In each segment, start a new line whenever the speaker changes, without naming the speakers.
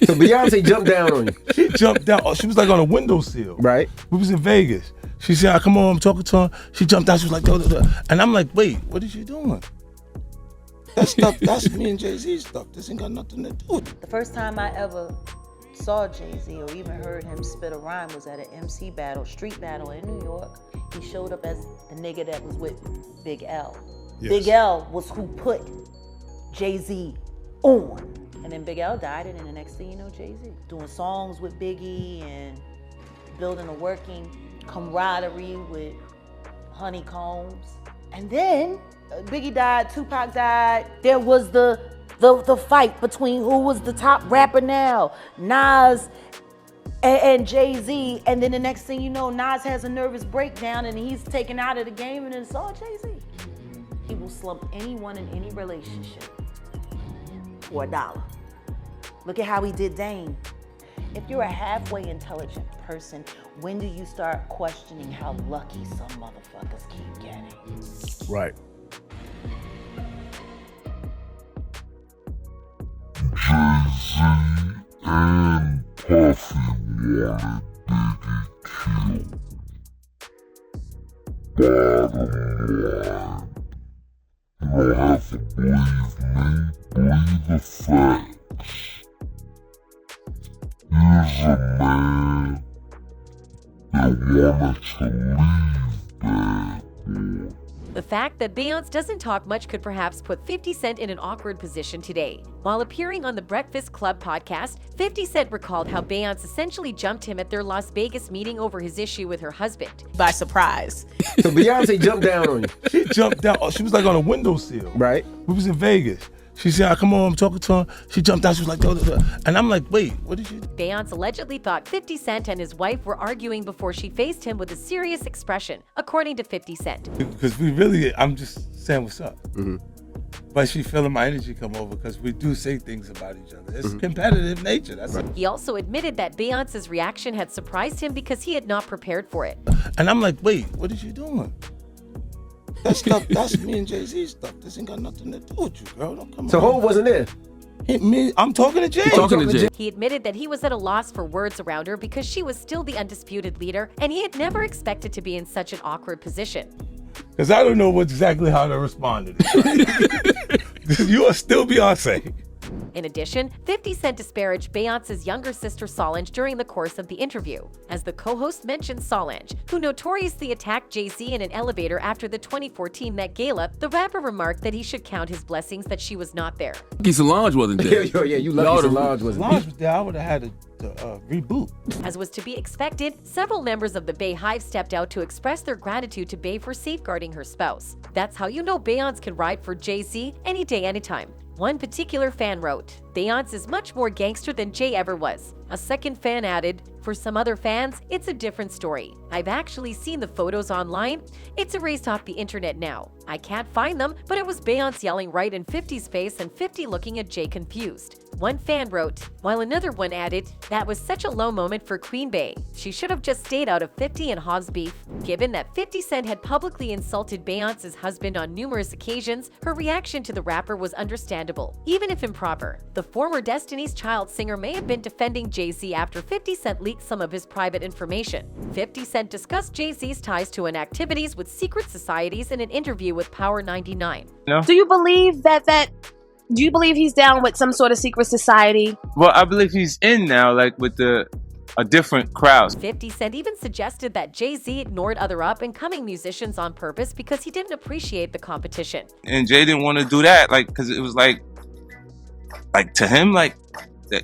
So Beyonce jumped down on you.
She jumped down. Oh, she was like on a windowsill.
Right.
We was in Vegas. She said, "I come on, I'm talking to her." She jumped out. She was like, "Duh, duh, duh." And I'm like, "Wait, what is she doing?" That stuff, that's me and Jay Z stuff. This ain't got nothing to do with it.
The first time I ever saw Jay Z or even heard him spit a rhyme was at an MC battle, street battle in New York. He showed up as the nigga that was with Big L. Yes. Big L was who put Jay Z on. And then Big L died, and then the next thing you know, Jay Z doing songs with Biggie and building a working camaraderie with Honeycombs. And then Biggie died, Tupac died. There was the fight between who was the top rapper now, Nas and Jay Z. And then the next thing you know, Nas has a nervous breakdown and he's taken out of the game, and it's all Jay Z. He will slump anyone in any relationship for $1. Look at how he did Dame. If you're a halfway intelligent person, when do you start questioning how lucky some motherfuckers keep getting?
Right.
Jay Z and Puffy wanted Biggie killed. Bottom line, you don't have to believe me, believe the facts. He's a man that wanted to leave Bad Boy.
The fact that Beyoncé doesn't talk much could perhaps put 50 Cent in an awkward position today. While appearing on the Breakfast Club podcast, 50 Cent recalled how Beyoncé essentially jumped him at their Las Vegas meeting over his issue with her husband.
By surprise.
So Beyonce jumped down on you.
She jumped down. Oh, she was like on a windowsill.
Right.
We was in Vegas. She said, "I come on, I'm talking to her." She jumped out. She was like, "Duh, duh, duh." And I'm like, "Wait, what did you do?"
Beyoncé allegedly thought 50 Cent and his wife were arguing before she faced him with a serious expression, according to 50 Cent.
Because I'm just saying what's up. Mm-hmm. But she feeling my energy come over because we do say things about each other. It's competitive nature. That's right.
He also admitted that Beyoncé's reaction had surprised him because he had not prepared for it.
And I'm like, "Wait, what is you doing?" That stuff, that's me and Jay Z stuff. This ain't got nothing to do with you, girl. Don't come
So Hov wasn't there?
I'm talking to Jay.
He admitted that he was at a loss for words around her because she was still the undisputed leader, and he had never expected to be in such an awkward position.
Because I don't know exactly how to respond to this. You are still Beyonce.
In addition, 50 Cent disparaged Beyoncé's younger sister Solange during the course of the interview. As the co-host mentioned Solange, who notoriously attacked Jay Z in an elevator after the 2014 Met Gala, the rapper remarked that he should count his blessings that she was not there.
Solange wasn't there.
Yeah, you lucky Solange wasn't there.
Solange was there, I would have had to reboot.
As was to be expected, several members of the Bey Hive stepped out to express their gratitude to Bey for safeguarding her spouse. That's how you know Beyoncé can ride for Jay Z any day, anytime. One particular fan wrote, "Beyoncé is much more gangster than Jay ever was." A second fan added, "For some other fans, it's a different story. I've actually seen the photos online. It's erased off the internet now. I can't find them, but it was Beyoncé yelling right in 50's face and 50 looking at Jay confused." One fan wrote, while another one added, "That was such a low moment for Queen Bey. She should have just stayed out of 50 and Hov's beef." Given that 50 Cent had publicly insulted Beyoncé's husband on numerous occasions, her reaction to the rapper was understandable, even if improper. The former Destiny's Child singer may have been defending Jay Z after 50 Cent leaked some of his private information. 50 Cent discussed Jay Z's ties to activities with secret societies in an interview with Power 99.
No.
Do you believe do you believe he's down with some sort of secret society?
Well, I believe he's in now, like with a different crowd.
50 Cent even suggested that Jay Z ignored other up-and-coming musicians on purpose because he didn't appreciate the competition.
And Jay didn't want to do that, because it was like to him,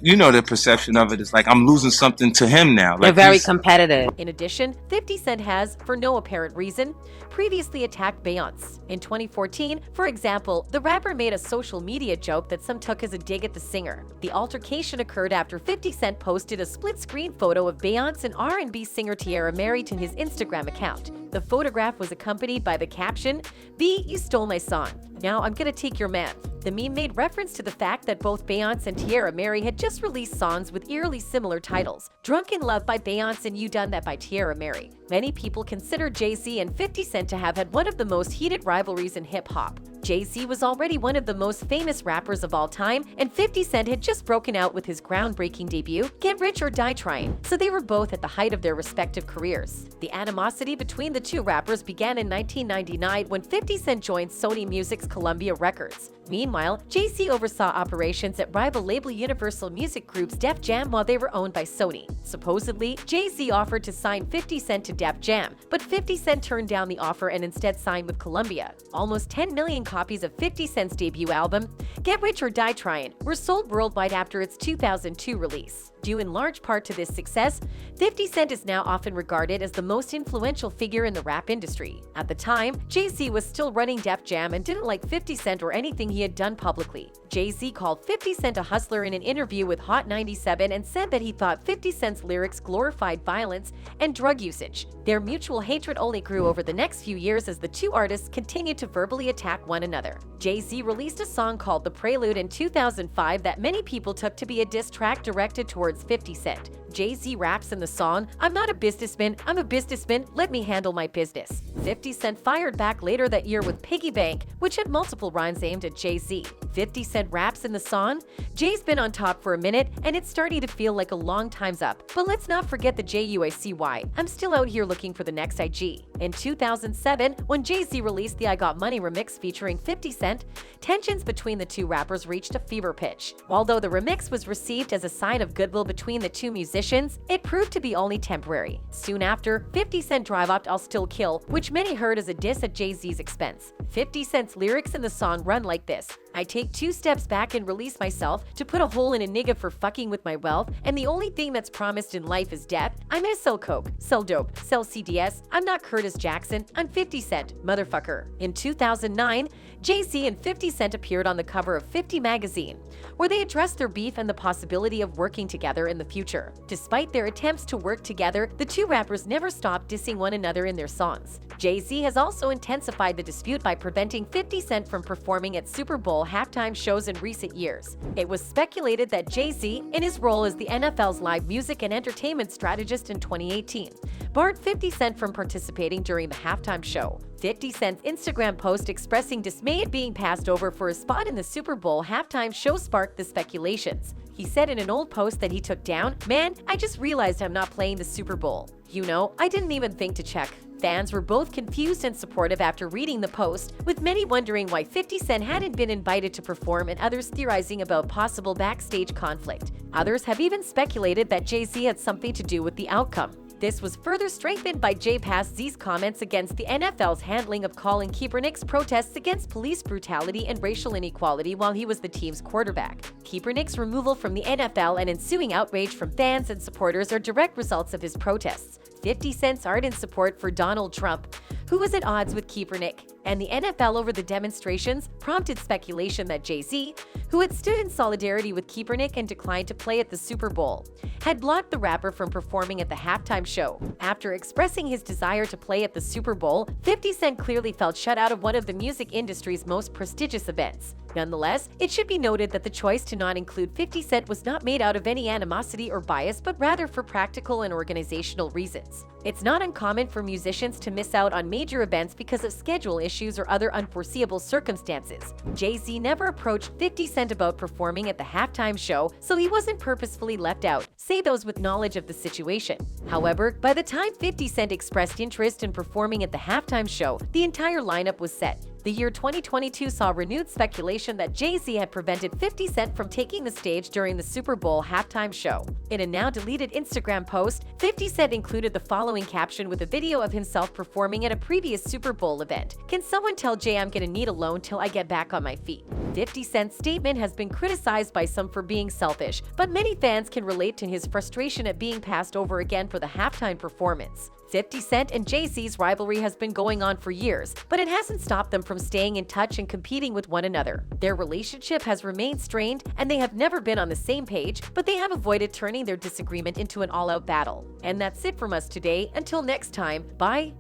you know, the perception of it is like I'm losing something to him now.
They're very competitive.
In addition, 50 Cent has, for no apparent reason, previously attacked Beyoncé. In 2014, for example, the rapper made a social media joke that some took as a dig at the singer. The altercation occurred after 50 Cent posted a split-screen photo of Beyoncé and R&B singer Tiara Mary to his Instagram account. The photograph was accompanied by the caption, "B, you stole my song. Now I'm gonna take your man." The meme made reference to the fact that both Beyoncé and Tiara Mary had just released songs with eerily similar titles, Drunk in Love by Beyoncé and You Done That by Tiara Mary. Many people consider Jay Z and 50 Cent to have had one of the most heated rivalries in hip-hop. Jay Z was already one of the most famous rappers of all time, and 50 Cent had just broken out with his groundbreaking debut, Get Rich or Die Trying, so they were both at the height of their respective careers. The animosity between the two rappers began in 1999 when 50 Cent joined Sony Music's Columbia Records. Meanwhile, Jay Z oversaw operations at rival label Universal Music Group's Def Jam while they were owned by Sony. Supposedly, Jay Z offered to sign 50 Cent to Def Jam, but 50 Cent turned down the offer and instead signed with Columbia. Almost 10 million copies of 50 Cent's debut album, Get Rich or Die Trying, were sold worldwide after its 2002 release. Due in large part to this success, 50 Cent is now often regarded as the most influential figure in the rap industry. At the time, Jay Z was still running Def Jam and didn't like 50 Cent or anything he had done publicly. Jay Z called 50 Cent a hustler in an interview with Hot 97 and said that he thought 50 Cent's lyrics glorified violence and drug usage. Their mutual hatred only grew over the next few years as the two artists continued to verbally attack one another. Jay Z released a song called The Prelude in 2005 that many people took to be a diss track directed towards 50 Cent. Jay Z raps in the song, "I'm not a businessman, I'm a businessman, let me handle my business." 50 Cent fired back later that year with Piggy Bank, which had multiple rhymes aimed at Jay Z. 50 Cent raps in the song, "Jay's been on top for a minute, and it's starting to feel like a long time's up. But let's not forget the JUICY. I'm still out here looking for the next IG." In 2007, when Jay Z released the I Got Money remix featuring 50 Cent, tensions between the two rappers reached a fever pitch. Although the remix was received as a sign of goodwill between the two musicians, it proved to be only temporary. Soon after, 50 Cent dropped I'll Still Kill, which many heard as a diss at Jay Z's expense. 50 Cent's lyrics in the song run like this: "I take 2 steps back and release myself to put a hole in a nigga for fucking with my wealth, and the only thing that's promised in life is death. I'm gonna sell coke, sell dope, sell CDS. I'm not Curtis Jackson, I'm 50 Cent, motherfucker." In 2009, Jay Z and 50 Cent appeared on the cover of 50 magazine, where they addressed their beef and the possibility of working together in the future. Despite their attempts to work together, the two rappers never stopped dissing one another in their songs. Jay Z has also intensified the dispute by preventing 50 Cent from performing at Super Bowl halftime shows in recent years. It was speculated that Jay Z, in his role as the NFL's live music and entertainment strategist in 2018, barred 50 Cent from participating during the halftime show. 50 Cent's Instagram post expressing dismay at being passed over for a spot in the Super Bowl halftime show sparked the speculations. He said in an old post that he took down, "Man, I just realized I'm not playing the Super Bowl. You know, I didn't even think to check." Fans were both confused and supportive after reading the post, with many wondering why 50 Cent hadn't been invited to perform and others theorizing about possible backstage conflict. Others have even speculated that Jay Z had something to do with the outcome. This was further strengthened by Jay Z's comments against the NFL's handling of Colin Kaepernick's protests against police brutality and racial inequality while he was the team's quarterback. Kaepernick's removal from the NFL and ensuing outrage from fans and supporters are direct results of his protests. 50 Cent's ardent support for Donald Trump, who was at odds with Kaepernick, and the NFL over the demonstrations prompted speculation that Jay Z, who had stood in solidarity with Kaepernick and declined to play at the Super Bowl, had blocked the rapper from performing at the halftime show. After expressing his desire to play at the Super Bowl, 50 Cent clearly felt shut out of one of the music industry's most prestigious events. Nonetheless, it should be noted that the choice to not include 50 Cent was not made out of any animosity or bias, but rather for practical and organizational reasons. It's not uncommon for musicians to miss out on major events because of schedule issues or other unforeseeable circumstances. Jay Z never approached 50 Cent about performing at the halftime show, so he wasn't purposefully left out, say those with knowledge of the situation. However, by the time 50 Cent expressed interest in performing at the halftime show, the entire lineup was set. The year 2022 saw renewed speculation that Jay Z had prevented 50 Cent from taking the stage during the Super Bowl halftime show. In a now deleted Instagram post, 50 Cent included the following caption with a video of himself performing at a previous Super Bowl event. "Can someone tell Jay I'm gonna need a loan till I get back on my feet?" 50 Cent's statement has been criticized by some for being selfish, but many fans can relate to his frustration at being passed over again for the halftime performance. 50 Cent and Jay Z's rivalry has been going on for years, but it hasn't stopped them from staying in touch and competing with one another. Their relationship has remained strained, and they have never been on the same page, but they have avoided turning their disagreement into an all-out battle. And that's it from us today. Until next time, bye